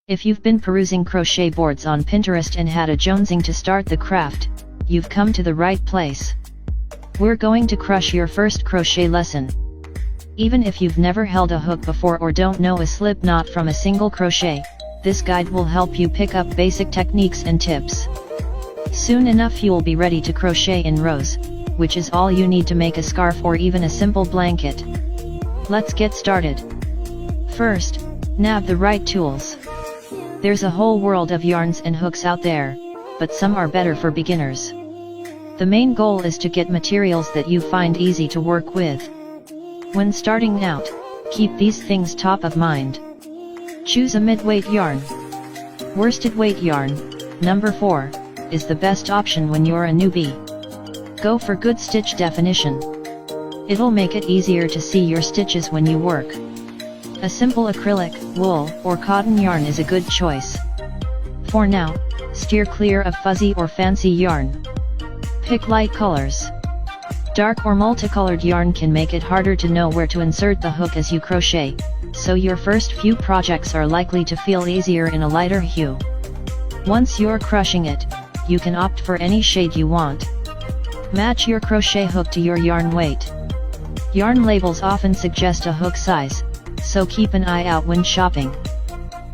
If you've been perusing crochet boards on Pinterest and had a jonesing to start the craft, you've come to the right place. We're going to crush your first crochet lesson. Even if you've never held a hook before or don't know a slip knot from a single crochet, this guide will help you pick up basic techniques and tips. Soon enough you'll be ready to crochet in rows, which is all you need to make a scarf or even a simple blanket. Let's get started. First, nab the right tools. There's a whole world of yarns and hooks out there, but some are better for beginners. The main goal is to get materials that you find easy to work with. When starting out, keep these things top of mind. Choose a mid-weight yarn. Worsted weight yarn, number 4, is the best option when you're a newbie. Go for good stitch definition. It'll make it easier to see your stitches when you work. A simple acrylic, wool, or cotton yarn is a good choice. For now, steer clear of fuzzy or fancy yarn. Pick light colors. Dark or multicolored yarn can make it harder to know where to insert the hook as you crochet, so your first few projects are likely to feel easier in a lighter hue. Once you're crushing it, you can opt for any shade you want. Match your crochet hook to your yarn weight. Yarn labels often suggest a hook size, so keep an eye out when shopping.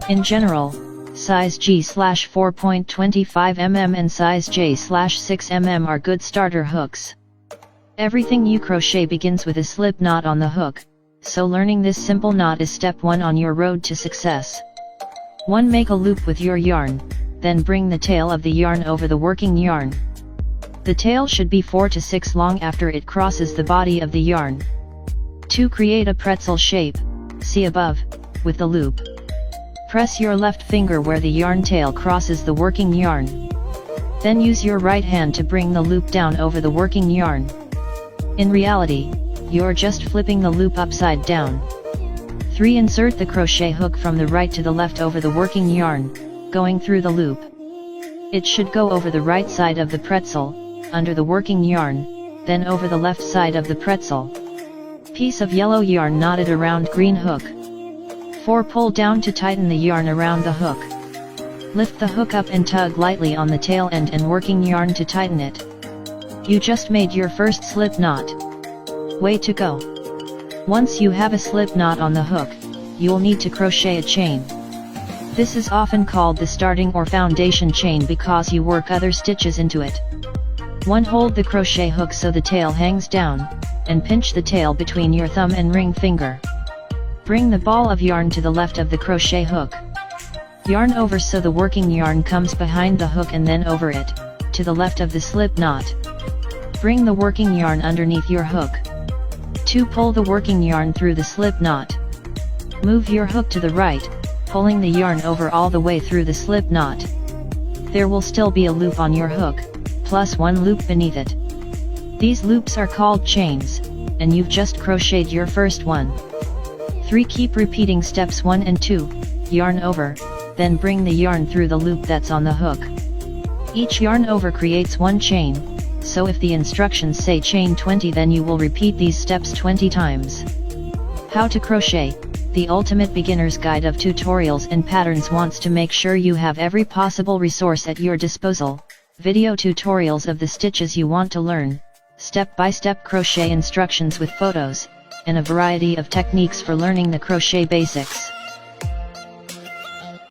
In general, size G/4.25 mm and size J/6 mm are good starter hooks. Everything you crochet begins with a slip knot on the hook, so learning this simple knot is step 1 on your road to success. 1. Make a loop with your yarn, then bring the tail of the yarn over the working yarn. The tail should be 4 to 6 long after it crosses the body of the yarn. 2. Create a pretzel shape, see above, with the loop. Press your left finger where the yarn tail crosses the working yarn. Then use your right hand to bring the loop down over the working yarn. In reality, you're just flipping the loop upside down. 3. Insert the crochet hook from the right to the left over the working yarn, going through the loop. It should go over the right side of the pretzel, under the working yarn, then over the left side of the pretzel. Piece of yellow yarn knotted around green hook. 4. Pull down to tighten the yarn around the hook. Lift the hook up and tug lightly on the tail end and working yarn to tighten it. You just made your first slip knot. Way to go! Once you have a slip knot on the hook, you'll need to crochet a chain. This is often called the starting or foundation chain because you work other stitches into it. 1. Hold the crochet hook so the tail hangs down, and pinch the tail between your thumb and ring finger. Bring the ball of yarn to the left of the crochet hook. Yarn over so the working yarn comes behind the hook and then over it, to the left of the slip knot. Bring the working yarn underneath your hook. 2. Pull the working yarn through the slip knot. Move your hook to the right, pulling the yarn over all the way through the slip knot. There will still be a loop on your hook, plus 1 loop beneath it. These loops are called chains, and you've just crocheted your first one. 3. Keep repeating steps 1 and 2, yarn over, then bring the yarn through the loop that's on the hook. Each yarn over creates 1 chain, so if the instructions say chain 20 then you will repeat these steps 20 times. How to crochet, the ultimate beginner's guide of tutorials and patterns wants to make sure you have every possible resource at your disposal. Video tutorials of the stitches you want to learn, step-by-step crochet instructions with photos, and a variety of techniques for learning the crochet basics.